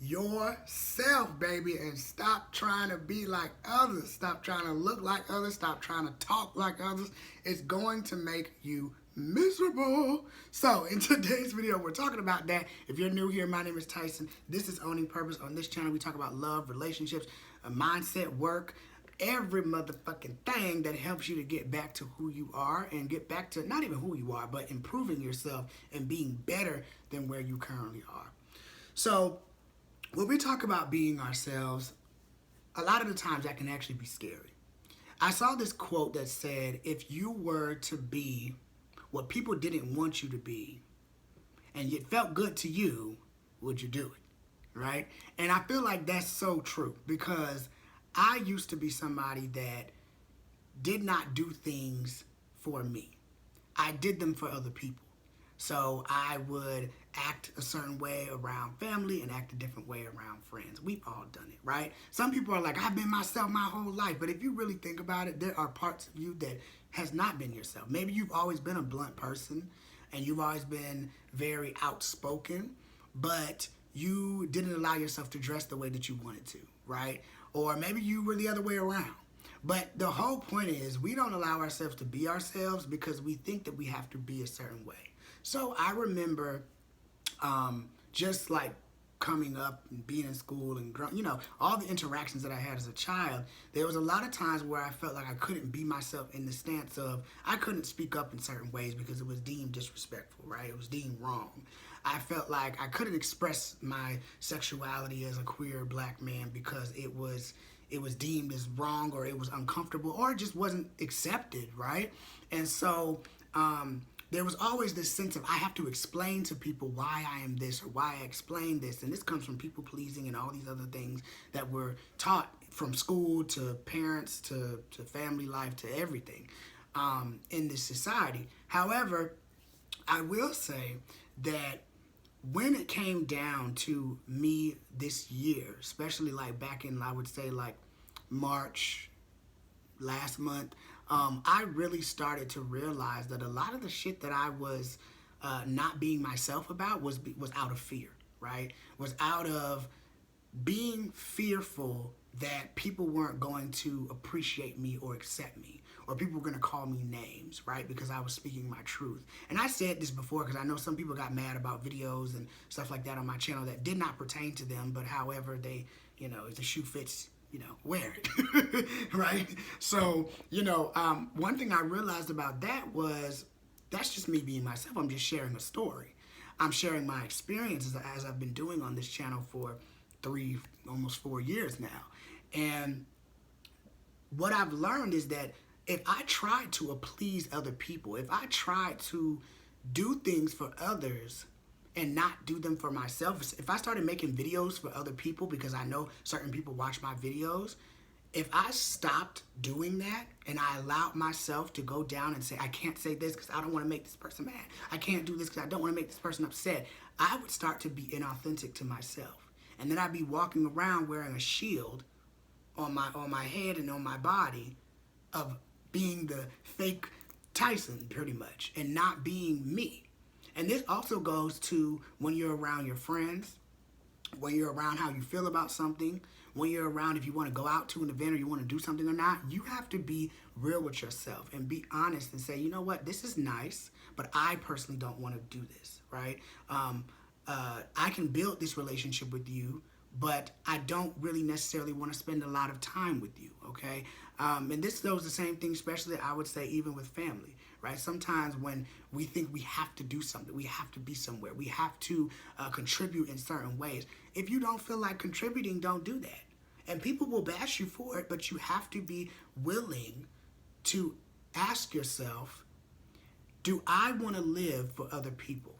yourself, baby, and stop trying to be like others. Stop trying to look like others. Stop trying to talk like others. It's going to make you miserable. So in today's video, we're talking about that. If you're new here, my name is Tyson. This is Owning Purpose. On this channel, we talk about love, relationships, mindset, work, every motherfucking thing that helps you to get back to who you are and get back to not even who you are, but improving yourself and being better than where you currently are. So when we talk about being ourselves, a lot of the times that can actually be scary. I saw this quote that said, if you were to be what people didn't want you to be and it felt good to you, would you do it? Right? And I feel like that's so true because I used to be somebody that did not do things for me. I did them for other people. So I would act a certain way around family and act a different way around friends. We've all done it, right? Some people are like, I've been myself my whole life. But if you really think about it, there are parts of you that has not been yourself. Maybe you've always been a blunt person and you've always been very outspoken, but you didn't allow yourself to dress the way that you wanted to, right? Or maybe you were the other way around. But the whole point is we don't allow ourselves to be ourselves because we think that we have to be a certain way. So I remember just like coming up and being in school and growing, you know, all the interactions that I had as a child, there was a lot of times where I felt like I couldn't be myself in the stance of I couldn't speak up in certain ways because it was deemed disrespectful, right? It was deemed wrong. I felt like I couldn't express my sexuality as a queer black man because it was deemed as wrong or it was uncomfortable or it just wasn't accepted, right? And so there was always this sense of I have to explain to people why I am this or why I explain this. And this comes from people pleasing and all these other things that were taught from school to parents to family life to everything in this society. However, I will say that when it came down to me this year, especially like back in, I would say like March last month, I really started to realize that a lot of the shit that I was not being myself about was out of fear, right? Was out of being fearful that people weren't going to appreciate me or accept me, or people were going to call me names, right? Because I was speaking my truth. And I said this before because I know some people got mad about videos and stuff like that on my channel that did not pertain to them, but however they, you know, if the shoe fits, you know, wear it, right? So, you know, one thing I realized about that was that's just me being myself. I'm just sharing a story. I'm sharing my experiences as I've been doing on this channel for almost 4 years now. And what I've learned is that if I try to please other people, if I try to do things for others and not do them for myself, if I started making videos for other people because I know certain people watch my videos, if I stopped doing that and I allowed myself to go down and say, I can't say this because I don't want to make this person mad. I can't do this because I don't want to make this person upset. I would start to be inauthentic to myself. And then I'd be walking around wearing a shield on my head and on my body of being the fake Tyson pretty much and not being me. And this also goes to when you're around your friends, when you're around how you feel about something, when you're around if you want to go out to an event or you want to do something or not, you have to be real with yourself and be honest and say, you know what, this is nice, but I personally don't want to do this, right? I can build this relationship with you, but I don't really necessarily want to spend a lot of time with you, okay? And this goes the same thing, especially I would say even with family, right? Sometimes when we think we have to do something, we have to be somewhere, we have to contribute in certain ways. If you don't feel like contributing, don't do that. And people will bash you for it, but you have to be willing to ask yourself, do I want to live for other people?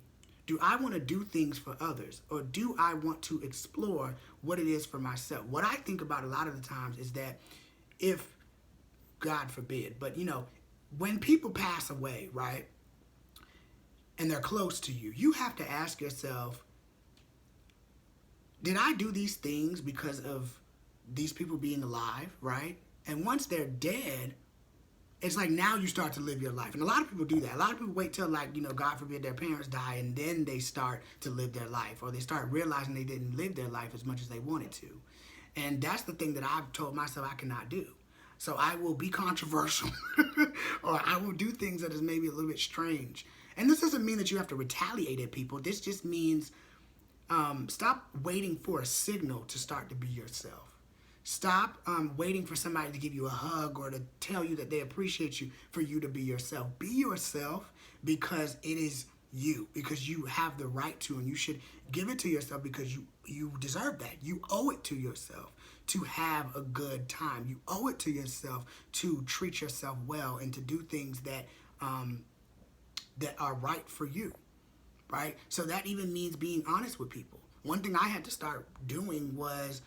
Do I want to do things for others? Or do I want to explore what it is for myself? What I think about a lot of the times is that if, God forbid, but you know, when people pass away, right, and they're close to you, you have to ask yourself, did I do these things because of these people being alive, right? And once they're dead, it's like now you start to live your life. And a lot of people do that. A lot of people wait till, like, you know, God forbid their parents die, and then they start to live their life, or they start realizing they didn't live their life as much as they wanted to. And that's the thing that I've told myself I cannot do. So I will be controversial or I will do things that is maybe a little bit strange. And this doesn't mean that you have to retaliate at people. This just means stop waiting for a signal to start to be yourself. Stop waiting for somebody to give you a hug or to tell you that they appreciate you for you to be yourself. Be yourself because it is you, because you have the right to, and you should give it to yourself because you deserve that. You owe it to yourself to have a good time. You owe it to yourself to treat yourself well and to do things that that are right for you, right? So that even means being honest with people. One thing I had to start doing was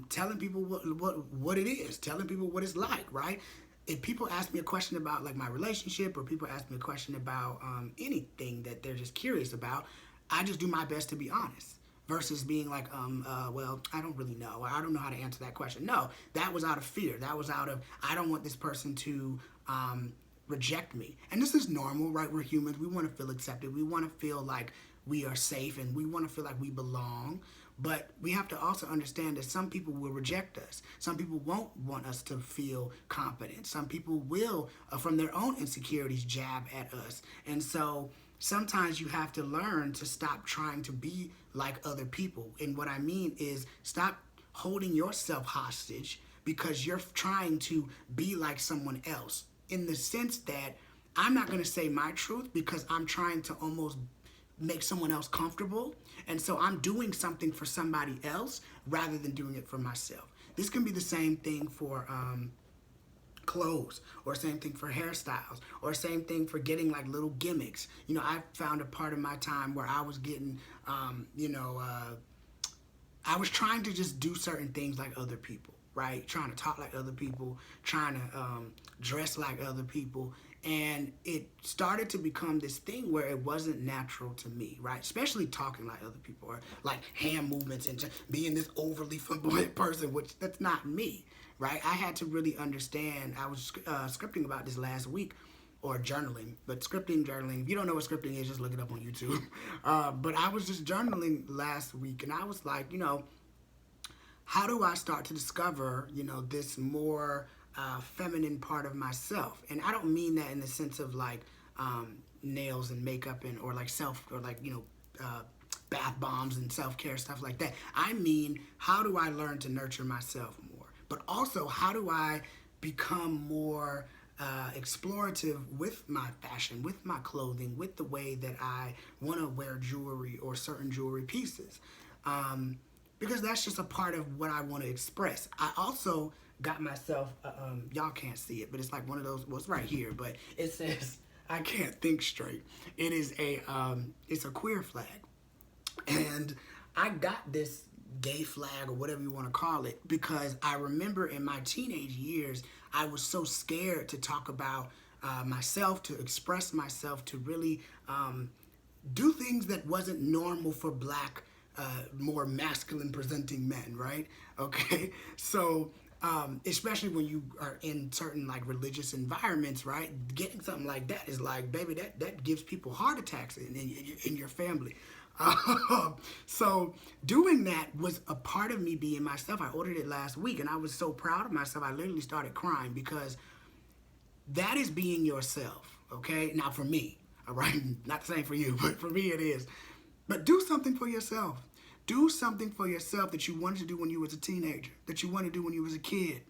telling people what it is, telling people what it's like, right? If people ask me a question about, like, my relationship, or people ask me a question about anything that they're just curious about, I just do my best to be honest versus being like, well, I don't really know, or I don't know how to answer that question. No, that was out of fear. That was out of, I don't want this person to reject me. And this is normal, right? We're humans. We want to feel accepted. We want to feel like we are safe, and we want to feel like we belong. But we have to also understand that some people will reject us. Some people won't want us to feel confident. Some people will, from their own insecurities, jab at us. And so sometimes you have to learn to stop trying to be like other people. And what I mean is stop holding yourself hostage because you're trying to be like someone else, in the sense that I'm not going to say my truth because I'm trying to almost make someone else comfortable. And so I'm doing something for somebody else rather than doing it for myself. This can be the same thing for clothes, or same thing for hairstyles, or same thing for getting like little gimmicks. You know, I found a part of my time where I was getting, I was trying to just do certain things like other people, right? Trying to talk like other people, trying to dress like other people. And it started to become this thing where it wasn't natural to me, right? Especially talking like other people, or like hand movements and just being this overly flamboyant person, which that's not me, right? I had to really understand. I was scripting about this last week, or journaling, but journaling. If you don't know what scripting is, just look it up on YouTube. But I was just journaling last week, and I was like, you know, how do I start to discover, you know, this more feminine part of myself? And I don't mean that in the sense of like nails and makeup and or like bath bombs and self-care, stuff like that. I mean, how do I learn to nurture myself more? But also, how do I become more explorative with my fashion, with my clothing, with the way that I want to wear jewelry or certain jewelry pieces? Because that's just a part of what I want to express. I also got myself, y'all can't see it, but it's like one of those, well, it's right here, but it says, I can't think straight. It is it's a queer flag. And I got this gay flag, or whatever you want to call it, because I remember in my teenage years, I was so scared to talk about myself, to express myself, to really do things that wasn't normal for Black, more masculine presenting men, right? Okay, so especially when you are in certain like religious environments, right? Getting something like that is like, baby, that gives people heart attacks in your family. So doing that was a part of me being myself. I ordered it last week, and I was so proud of myself. I literally started crying, because that is being yourself, okay? Now for me, all right? Not the same for you, but for me it is. But do something for yourself. Do something for yourself that you wanted to do when you was a teenager, that you wanted to do when you was a kid.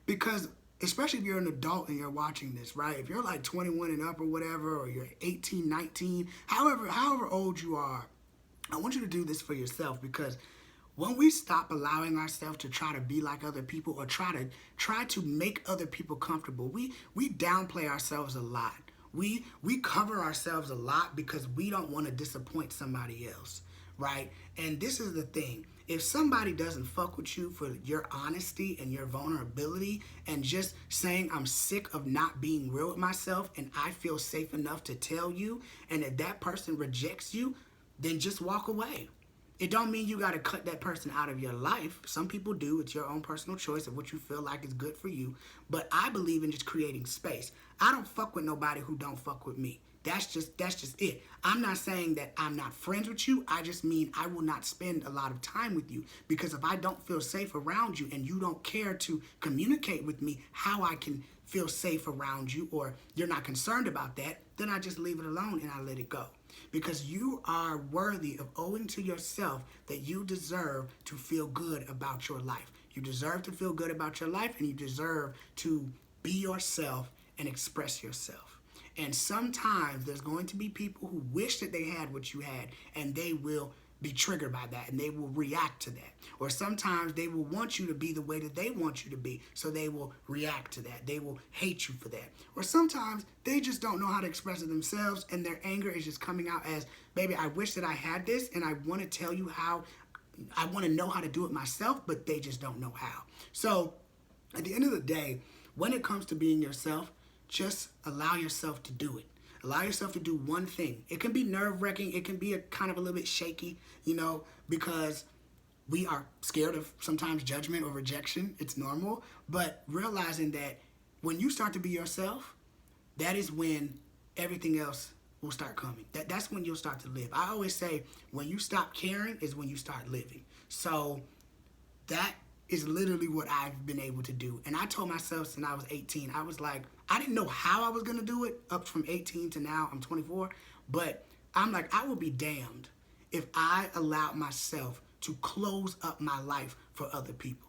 Because especially if you're an adult and you're watching this, right? If you're like 21 and up or whatever, or you're 18, 19, however old you are, I want you to do this for yourself, because when we stop allowing ourselves to try to be like other people, or try to make other people comfortable, we downplay ourselves a lot. We cover ourselves a lot because we don't want to disappoint somebody else, right? And this is the thing. If somebody doesn't fuck with you for your honesty and your vulnerability, and just saying, I'm sick of not being real with myself and I feel safe enough to tell you, and if that person rejects you, then just walk away. It don't mean you got to cut that person out of your life. Some people do. It's your own personal choice of what you feel like is good for you. But I believe in just creating space. I don't fuck with nobody who don't fuck with me. That's just it. I'm not saying that I'm not friends with you. I just mean I will not spend a lot of time with you, because if I don't feel safe around you and you don't care to communicate with me how I can feel safe around you, or you're not concerned about that, then I just leave it alone and I let it go. Because you are worthy of owing to yourself that you deserve to feel good about your life. You deserve to feel good about your life, and you deserve to be yourself and express yourself. And sometimes there's going to be people who wish that they had what you had, and they will be triggered by that, and they will react to that. Or sometimes they will want you to be the way that they want you to be, so they will react to that. They will hate you for that. Or sometimes they just don't know how to express it themselves, and their anger is just coming out as, baby, I wish that I had this, and I want to tell you how, I want to know how to do it myself, but they just don't know how. So at the end of the day, when it comes to being yourself, just allow yourself to do it. Allow yourself to do one thing. It can be nerve-wracking. It can be a kind of a little bit shaky, you know, because we are scared of sometimes judgment or rejection. It's normal. But realizing that when you start to be yourself, that is when everything else will start coming. That's when you'll start to live. I always say when you stop caring is when you start living. So that is literally what I've been able to do. And I told myself since I was 18, I was like, I didn't know how I was going to do it up from 18 to now I'm 24. But I'm like, I will be damned if I allowed myself to close up my life for other people.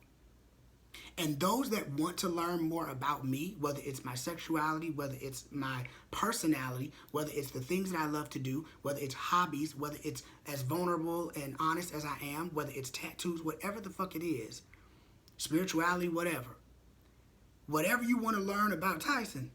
And those that want to learn more about me, whether it's my sexuality, whether it's my personality, whether it's the things that I love to do, whether it's hobbies, whether it's as vulnerable and honest as I am, whether it's tattoos, whatever the fuck it is, spirituality, whatever. Whatever you want to learn about Tyson,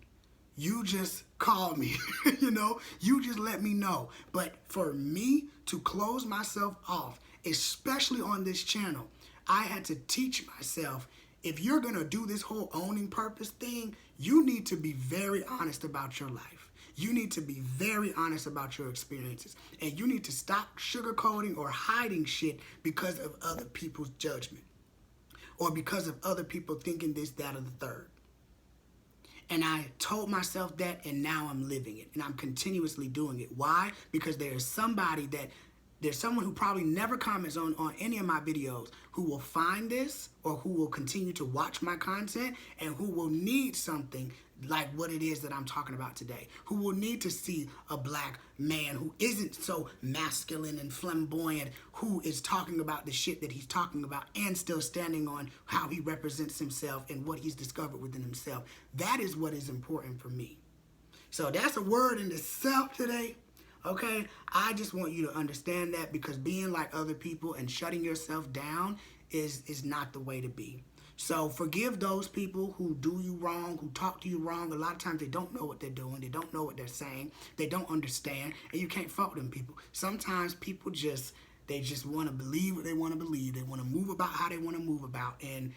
you just call me, you know, you just let me know. But for me to close myself off, especially on this channel, I had to teach myself, if you're going to do this whole owning purpose thing, you need to be very honest about your life. You need to be very honest about your experiences. And you need to stop sugarcoating or hiding shit because of other people's judgment, or because of other people thinking this, that, or the third. And I told myself that, and now I'm living it. And I'm continuously doing it. Why? Because there's someone who probably never comments on any of my videos who will find this, or who will continue to watch my content, and who will need something like what it is that I'm talking about today. Who will need to see a black man who isn't so masculine and flamboyant, who is talking about the shit that he's talking about and still standing on how he represents himself and what he's discovered within himself. That is what is important for me. So that's a word in itself today. Okay, I just want you to understand that, because being like other people and shutting yourself down is not the way to be. So forgive those people who do you wrong, who talk to you wrong. A lot of times they don't know what they're doing. They don't know what they're saying. They don't understand, and you can't fault them people. Sometimes people they just want to believe what they want to believe. They want to move about how they want to move about. And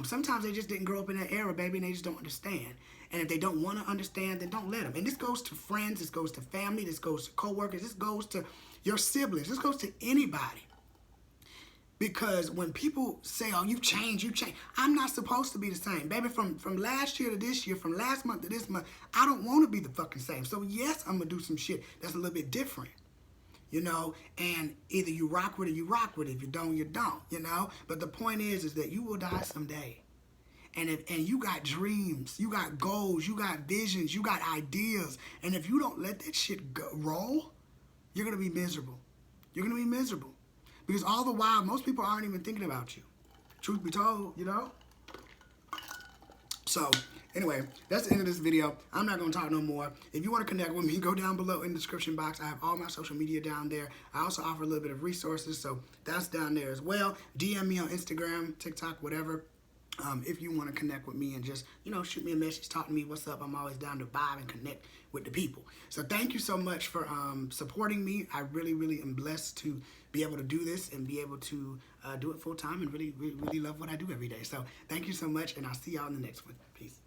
sometimes they just didn't grow up in that era, baby, and they just don't understand. And if they don't want to understand, then don't let them. And this goes to friends, this goes to family, this goes to coworkers, this goes to your siblings, this goes to anybody. Because when people say, oh, you've changed, I'm not supposed to be the same. Baby, from last year to this year, from last month to this month, I don't want to be the fucking same. So yes, I'm going to do some shit that's a little bit different, you know, and either you rock with it, you rock with it. If you don't, you don't, you know. But the point is that you will die someday. And you got dreams, you got goals, you got visions, you got ideas. And if you don't let that shit roll, you're going to be miserable. You're going to be miserable. Because all the while, most people aren't even thinking about you. Truth be told, you know? So, anyway, that's the end of this video. I'm not going to talk no more. If you want to connect with me, go down below in the description box. I have all my social media down there. I also offer a little bit of resources, so that's down there as well. DM me on Instagram, TikTok, whatever. If you want to connect with me and just, you know, shoot me a message, talk to me, what's up. I'm always down to vibe and connect with the people. So thank you so much for supporting me. I really, really am blessed to be able to do this and be able to do it full time, and really, really, really love what I do every day. So thank you so much, and I'll see y'all in the next one. Peace.